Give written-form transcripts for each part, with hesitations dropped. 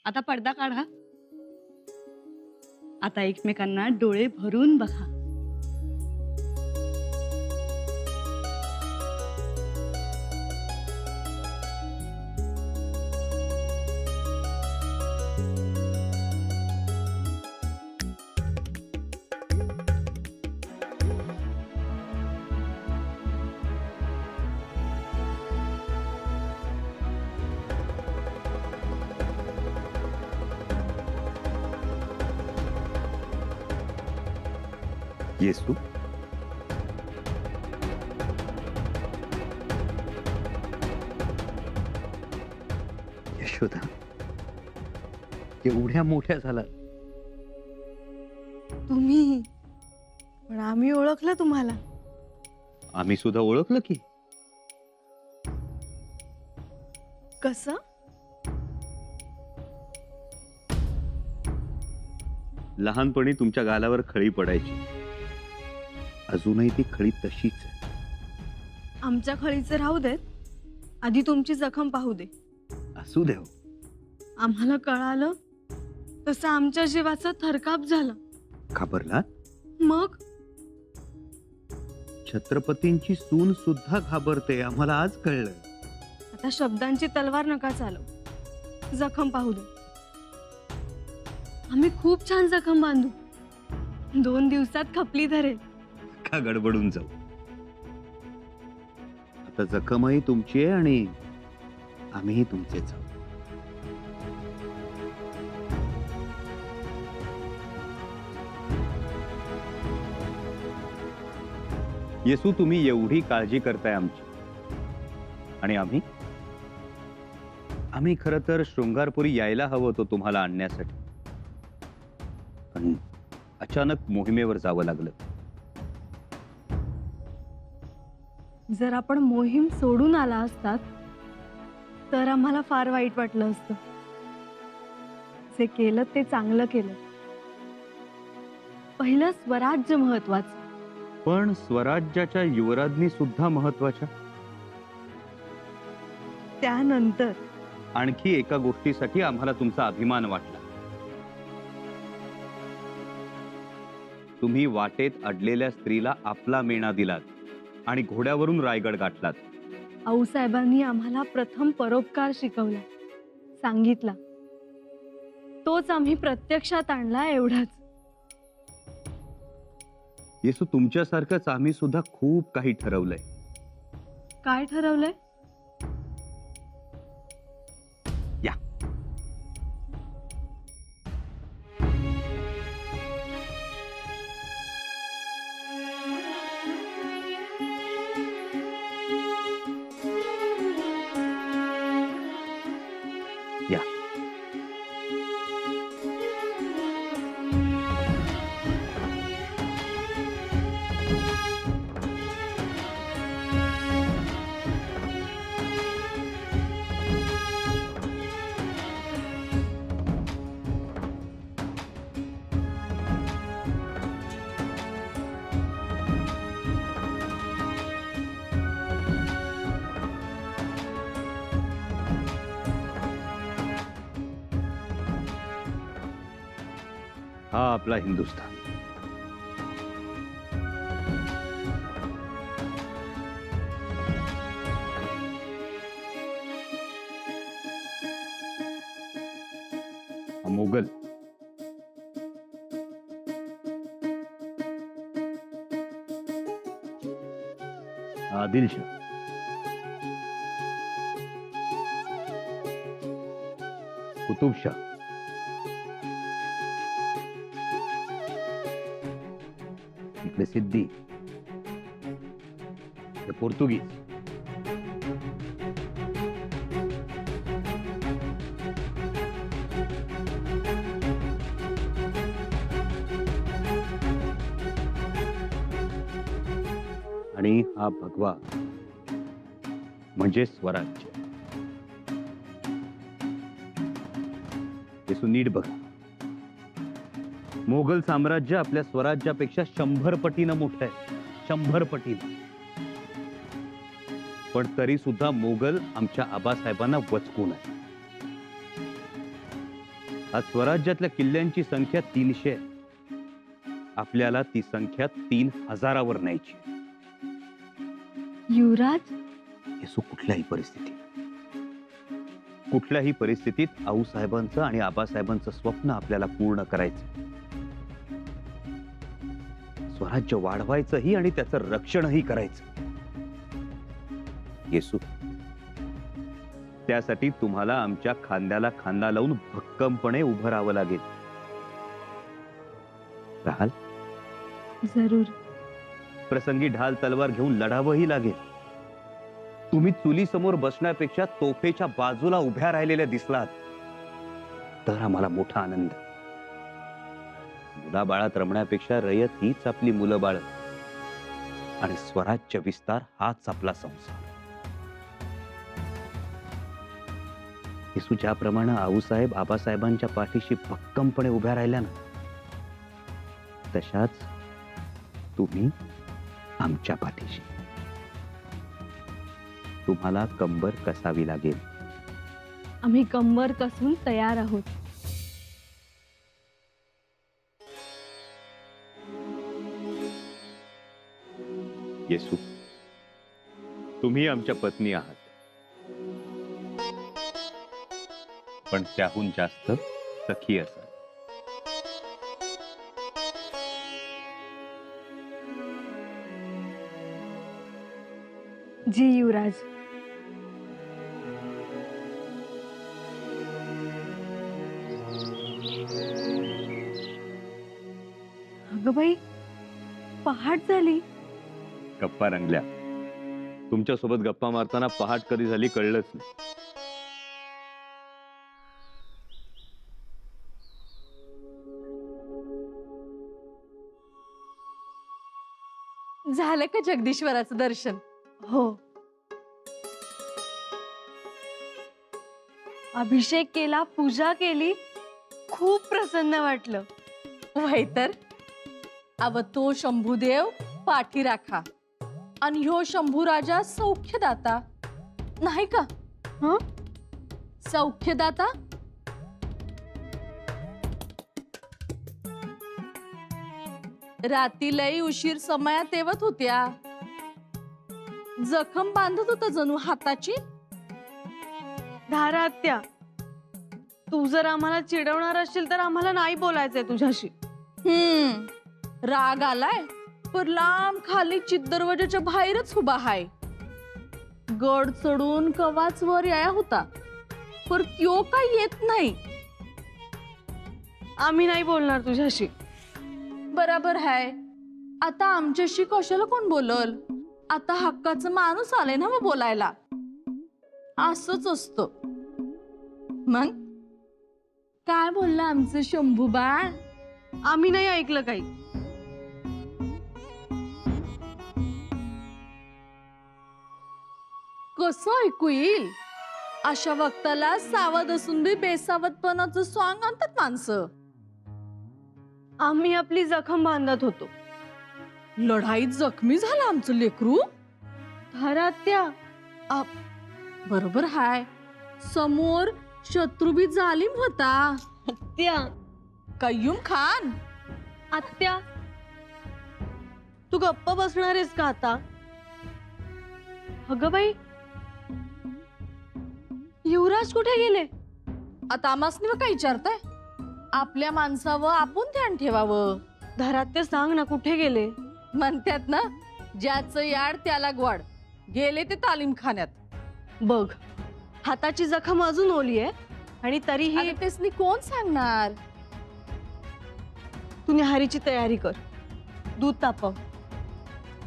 आता पडदा काढा. आता एकमेकांना डोळे भरून बघा. येसू, यशोदा, एवढ्या मोठ्या झालात. तुम्ही पण आम्ही ओळखलं तुम्हाला. आम्ही सुद्धा ओळखलं की. कसं? लहानपणी तुमच्या गालावर खळी पडायची. अजूनही ती खळी तशीच आहे. आमच्या खळीचे राहू देत, आधी तुमची जखम पाहू दे. असू दे हो. आम्हाला कळालं तसं आमच्या जीवाचा थरकाप झाला. घाबरला? मग छत्रपतींची सून सुद्धा घाबरते, आम्हाला आज कळलं. आता शब्दांची तलवार नका चालव, जखम पाहू दे. आम्ही खूप छान जखम बांधू. 2 दिवसात खपली धरेल. का गडबडून जाऊ. आता जखमही तुमची आहे आणि आम्हीही तुमचेच आहोत. येसू, तुम्ही एवढी काळजी करताय आमची, आणि आम्ही खरं तर शृंगारपुरी यायला हवं होतं तुम्हाला आणण्यासाठी, पण अचानक मोहिमेवर जावं लागलं. जर आपण मोहीम सोडून आला असतात तर आम्हाला फार वाईट वाटलं असतं. जे केलं ते चांगलं केलं. पहिलं स्वराज्य महत्वाचं. पण स्वराज्याच्या युवराज्ञी सुद्धा महत्वाच्या. त्यानंतर आणखी एका गोष्टीसाठी आम्हाला तुमचा अभिमान वाटला. तुम्ही वाटेत अडलेल्या स्त्रीला आपला मेणा दिलात आणि घोड्यावरून रायगड गाठलात. आऊसाहेबांनी आम्हाला प्रथम परोपकार शिकवला, सांगितला. तोच आम्ही प्रत्यक्षात आणला, एवढाच. येसू, तुमच्यासारखंच आम्ही सुद्धा खूप काही ठरवलंय. काय ठरवलंय? या. या. हा आपला हिंदुस्थान. हा मोगल. हा आदिलशाह. कुतुबशाह. इकडे सिद्धी. हे पोर्तुगीज. आणि हा भगवा म्हणजे स्वराज्य. हे नीट बघा. मोगल साम्राज्य आपल्या स्वराज्यापेक्षा 100 पटीनं मोठं आहे. 100 पटीनं. पण तरी सुद्धा मोगल आमच्या आबासाहेबांना वचकून आहे. आज स्वराज्यातल्या किल्ल्यांची संख्या 300 आहे. आपल्याला ती संख्या 3000वर न्यायची. युवराज, येसू कुठल्याही परिस्थितीत आऊसाहेबांचं आणि आबासाहेबांचं स्वप्न आपल्याला पूर्ण करायचं. स्वराज्य वाढवायचंही आणि त्याचं रक्षणही करायचं. येसू, त्यासाठी तुम्हाला आमच्या खांद्याला खांदा लावून भक्कमपणे उभं राहावं लागेल. राहाल? जरूर. प्रसंगी ढाल तलवार घेऊन लढावंही लागेल. तुम्ही चुलीसमोर बसण्यापेक्षा तोफेच्या बाजूला उभ्या राहिलेल्या दिसलात तर आम्हाला मोठा आनंद. मुलाबाळात रमण्यापेक्षा रयत हीच आपली मुलं बाळ आणि स्वराज्य विस्तार हाच आपला संसार. येसू, ज्याप्रमाणे आऊसाहेब आबासाहेबांच्या पाठीशी भक्कमपणे उभ्या राहिल्या ना, तशाच तुम्ही आमच्या पाठीशी. तुम्हाला कंबर कसावी लागेल. आम्ही कंबर कसून तयार आहोत. येसू, तुम्ही आमच्या पत्नी आहात, पण त्याहून जास्त सखी असाल. जी युवराज. अगं बाई, पहाट झाली. गप्पा रंगल्या. तुमच्यासोबत गप्पा मारताना पहाट कधी झाली कळलंच नाही. झालं का जगदीश्वराचं दर्शन? हो. अभिषेक केला, पूजा केली, खूप प्रसन्न वाटलं. वय तर. अव तो शंभूदेव पाठी राखा आणि ह्यो शंभू राजा सौख्यदाता नाही का? हं? सौख्यदाता. राती लई उशीर समयात येवत होत्या. जखम बांधत होता जणू हाताची. धारा आत्या, तू जर आम्हाला चिडवणार असशील तर आम्हाला नाही बोलायचंय तुझ्याशी. राग आलाय पर लांब खाली चित दरवाजाच्या बाहेरच उभा हाय. गड चढून कवाच वर याया होता पर त्यो काय येत नाही. आम्ही नाही बोलणार तुझ्याशी. बराबर हाय. आता आमच्याशी कशाला कोण बोलल? आता हक्काचं माणूस आले ना मग बोलायला. असंच असतं. मग काय बोललं आमचं शंभू बाळ? आम्ही नाही ऐकलं काही. कसं ऐकू येईल? अशा वक्ताला सावध असून बी बेसावधपणाचं सॉंग आणतात माणसं. आम्ही आपली जखम बांधत होतो. लढाईत जखमी झालं आमचं लेकरू. धारा आत्या, बरोबर हाय. समोर शत्रू बी जालिम होता. आत्या, कय्यूम खान. आत्या, तू गप्प बसणार आहेस का आता? अगं बाई, युवराज कुठे गेले? आता आमासनी काय विचारताय? आपल्या माणसावं आपण ध्यान ठेवावं. धरात सांग ना, कुठे गेले? म्हणतात ना, ज्याचं याड त्याला ग्वाड. गेले ते तालीम खाण्यात. बघ, हाताची जखम अजून ओली आहे आणि तरीही आता तेसनी कोण सांगणार? तू न्याहारीची तयारी कर. दूध तापव.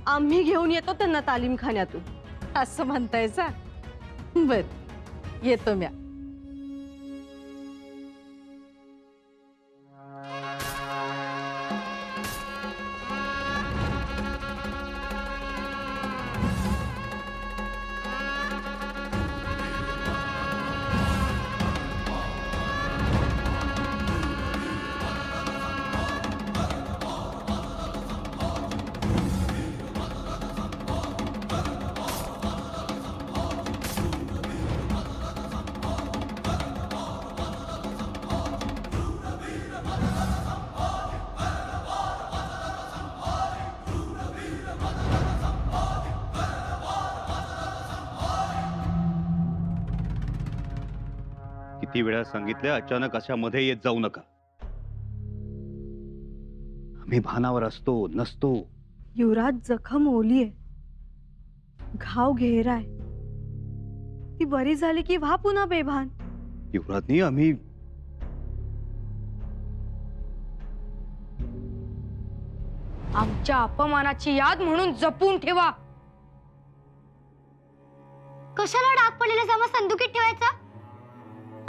आम्ही घेऊन येतो त्यांना तालीम खाण्यातून. असं म्हणतायचा? बर, येतो म्या. किती वेळा सांगितलं, अचानक अशा मध्ये येत जाऊ नका. आम्ही भानावर असतो नसतो. युवराज, जखम ओली आहे, घाव घेराय. ती बरी झाली की व्हा पुन्हा बेभान. युवराजनी आम्ही आमच्या अपमानाची याद म्हणून जपून ठेवा. कशाला डाग पडलेला सामा संदुकीत ठेवायचा?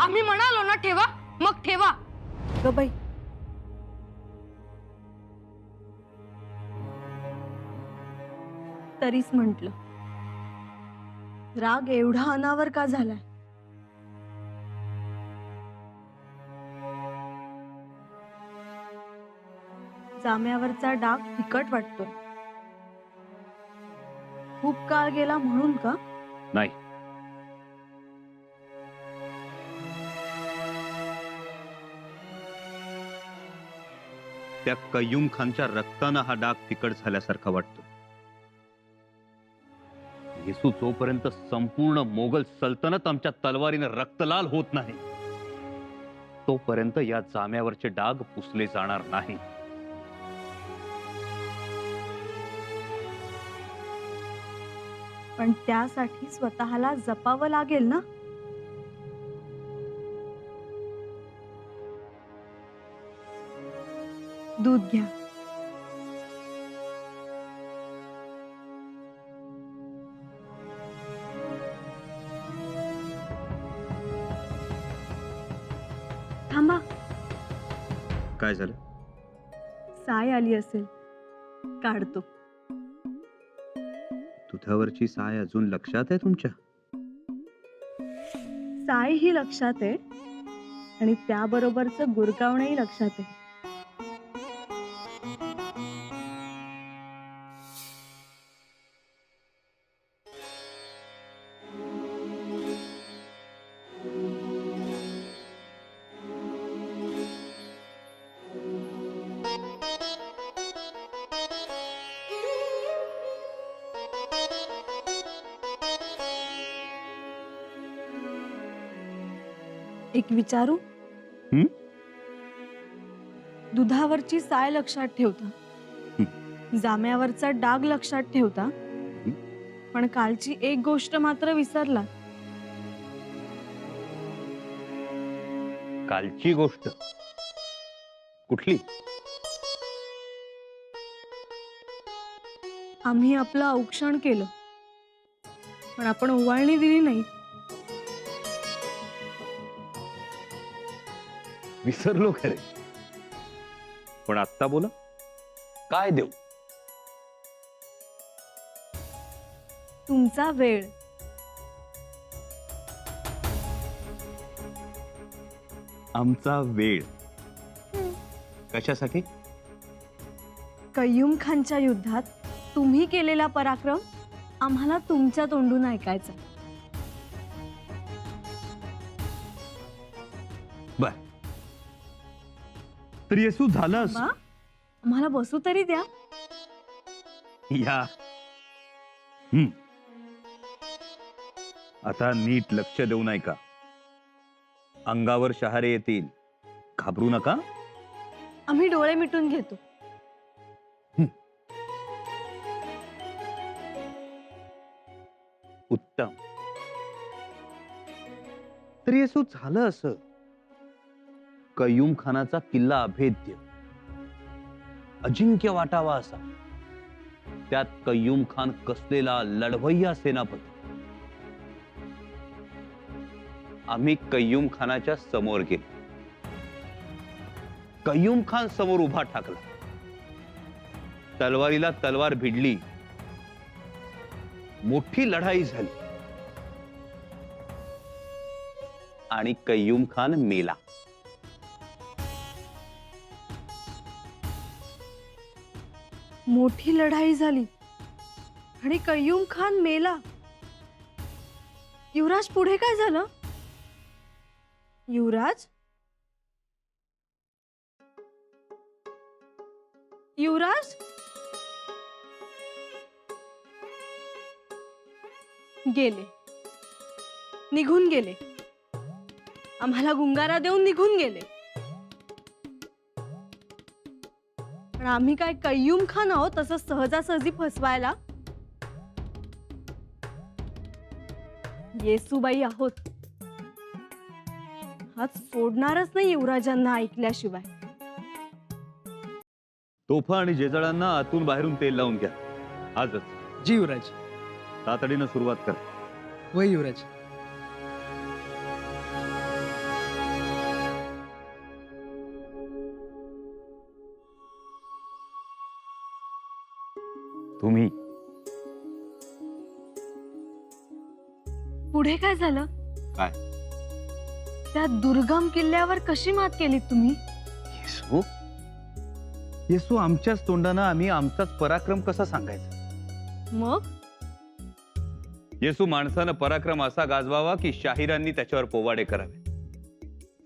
आम्ही म्हणालो ना ठेवा, मग ठेवा. ग बाई, तरीच म्हंटल, राग एवढा अनावर का झालाय? जाम्यावरचा डाग फिकट वाटतोय. खूप काळ गेला म्हणून का? नाही. त्या कय्यूम खानच्या रक्तानं हा डाग फिकट झाल्यासारखा वाटतो. येसू जोपर्यंत संपूर्ण मोगल सल्तनत आमच्या तलवारीने रक्तलाल होत नाही, तोपर्यंत या जाम्यावरचे डाग पुसले जाणार नाही. पण त्यासाठी स्वतःला जपावं लागेल ना. दूध घ्या. थांबा, काय झालं? साय आली असेल, काढतो. दुधावरची साय अजून लक्षात आहे तुमच्या? साय ही लक्षात आहे आणि त्याबरोबरचं गुरकावणंही लक्षात आहे. एक विचारू? हं? दुधावरची साय लक्षात ठेवता, जाम्यावरचा डाग लक्षात ठेवता, पण कालची एक गोष्ट मात्र विसरला. कालची गोष्ट कुठली? आम्ही आपलं औक्षण केलं, पण आपण ओवाळणी दिली नाही. विसरलो खरे, पण आत्ता बोला, काय देऊ? तुमचा वेळ. आमचा वेळ कशासाठी? कय्यूम खानच्या युद्धात तुम्ही केलेला पराक्रम आम्हाला तुमच्या तोंडून ऐकायचा. बर, तर येसू झालं बा, आम्हाला बसू तरी द्या. या. आता नीट लक्ष देऊ नाही का? अंगावर शहारे येतील, घाबरू नका. आम्ही डोळे मिटून घेतो. उत्तम. तर येसू झालं असं, कय्यूम खानाचा किल्ला अभेद्य, अजिंक्य वाटावा असा, त्यात कय्यूम खान कसलेला लढवय्या सेनापती. आम्ही कय्यूम खानाच्या समोर गेलो. कय्यूम खान समोर उभा ठाकला. तलवारीला तलवार भिडली. मोठी लढाई झाली आणि कय्यूम खान मेला. मोठी लढाई झाली आणि कय्यूम खान मेला. युवराज, पुढे काय झालं? युवराज, युवराज, गेले, निघून गेले. आम्हाला गुंगारा देऊन निघून गेले. पण आम्ही काय कय्यूम खान आहोत तसं सहजासहजी फसवायला? येसूबाई आहोत. हात सोडणारच नाही युवराजांना ऐकल्याशिवाय. तोफा आणि जेजळांना आतून बाहेरून तेल लावून घ्या आजच. जी युवराज. तातडीनं सुरुवात कर. वय युवराज. तुम्ही पुढे काय झालं? काय? त्या दुर्गम किल्ल्यावर कशी मात केलीत तुम्ही? येसू येसू आमच्याच तोंडानं आम्ही आमचाच पराक्रम कसा सांगायचा? मग येसू माणसानं पराक्रम असा गाजवावा की शाहिरांनी त्याच्यावर पोवाडे करावे.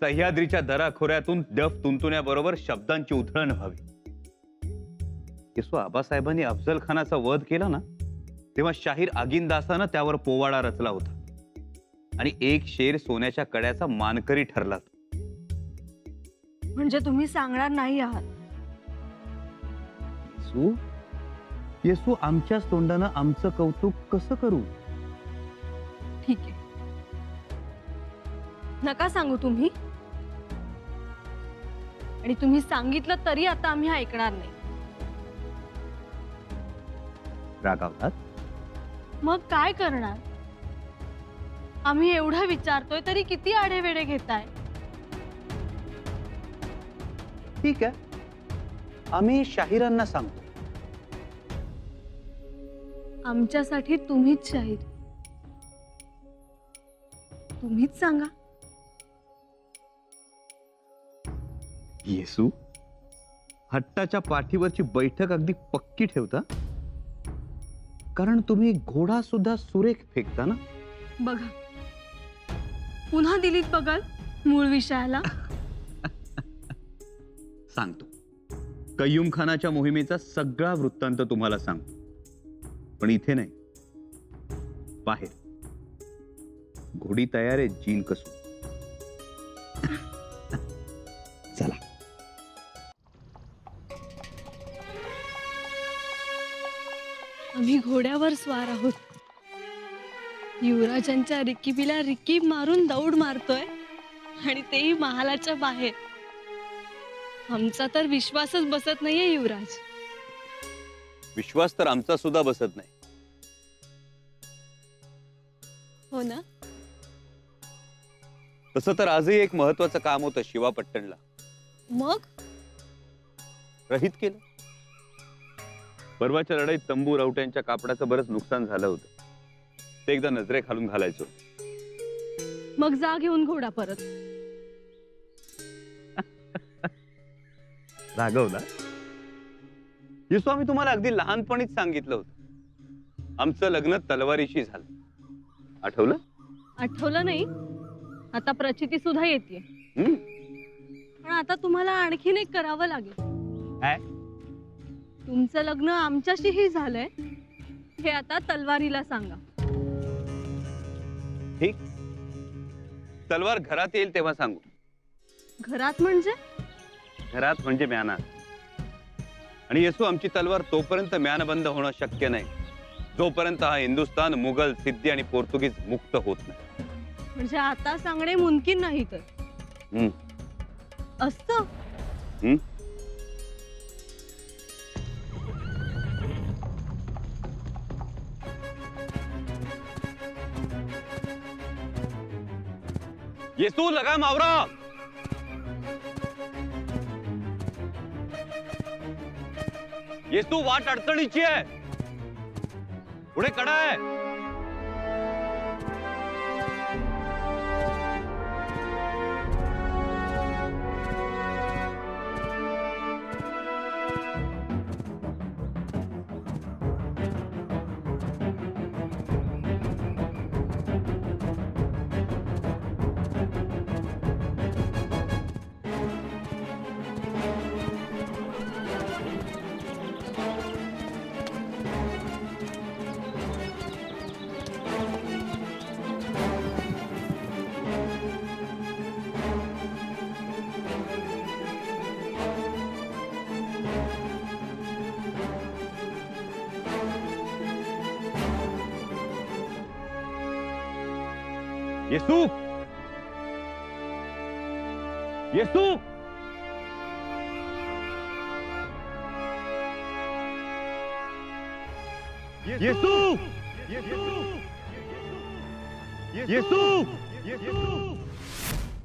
सह्याद्रीच्या दराखोऱ्यातून डफ तुंतुण्याबरोबर शब्दांची उधळण व्हावी. येसू आबासाहेबांनी अफजल खानाचा वध केला ना, तेव्हा शाहीर आगिनदासानं त्यावर पोवाडा रचला होता आणि एक शेर सोन्याच्या कड्याचा मानकरी ठरला. म्हणजे तुम्ही सांगणार नाही आहात? येसू येसू आमच्याच तोंडानं आमचं कौतुक कसं करू? ठीक आहे, नका सांगू तुम्ही. आणि तुम्ही सांगितलं तरी आता आम्ही ऐकणार नाही. रागावतात? मग काय करणार? आम्ही एवढं विचारतोय तरी किती आढेवेढे घेताय? ठीक आहे, आम्ही शाहिरांना सांगतो. आमच्यासाठी तुम्हीच शाहीर. तुम्हीच सांगा. येसू हट्टाच्या पाठीवरची बैठक अगदी पक्की ठेवता, कारण तुम्ही घोडा सुद्धा सुरेख फेकता ना. बघा, पुन्हा दिलीत बघाल मूळ विषयाला. सांगतो. कय्यूम खानाच्या मोहिमेचा सगळा वृत्तांत तुम्हाला सांगतो, पण इथे नाही, बाहेर. घोडी तयार आहे जीन कसून. चला. आम्ही घोड्यावर स्वार आहोत. युवराजांच्या रिकिबीला रिकीब मारून दौड मारतोय आणि तेही महालाच्या बाहेर. आमचा तर विश्वासच बसत नाहीये युवराज. विश्वास तर आमचा सुद्धा बसत नाही. हो ना? तसं तर आजही एक महत्वाचं काम होतं शिवापट्टणला. मग रहित केलं. परवाच्या लढाईत तंबू रावट्यांच्या कापडाचं बरंच नुकसान झालं होतं. ते एकदा नजरे खालून घालायचो. मग जा घेऊन घोडा परत. रागवला? येसू आम्ही तुम्हाला अगदी लहानपणीच सांगितलं होतं, आमचं लग्न तलवारीशी झालं. आठवलं? आठवलं नाही? आता प्रचिती सुद्धा येते. पण आता तुम्हाला आणखीन एक करावं लागेल. काय? तुमचं लग्न आमच्याशीही झालंय हे आता तलवारीला सांगा. ठीक, तलवार घरात येईल तेव्हा सांगू. घरात म्हणजे? घरात म्हणजे म्यानात. आणि येसू आमची तलवार तोपर्यंत म्यानबंद होणं शक्य नाही जोपर्यंत हा हिंदुस्थान मुघल, सिद्धी आणि पोर्तुगीज मुक्त होत नाही. म्हणजे आता सांगणे मुमकिन नाही तर असतं. येसू लगाम आवरा. येसू वाट अडचणीची आहे. पुढे कडा आहे. येसू येसू येसू येसू येसू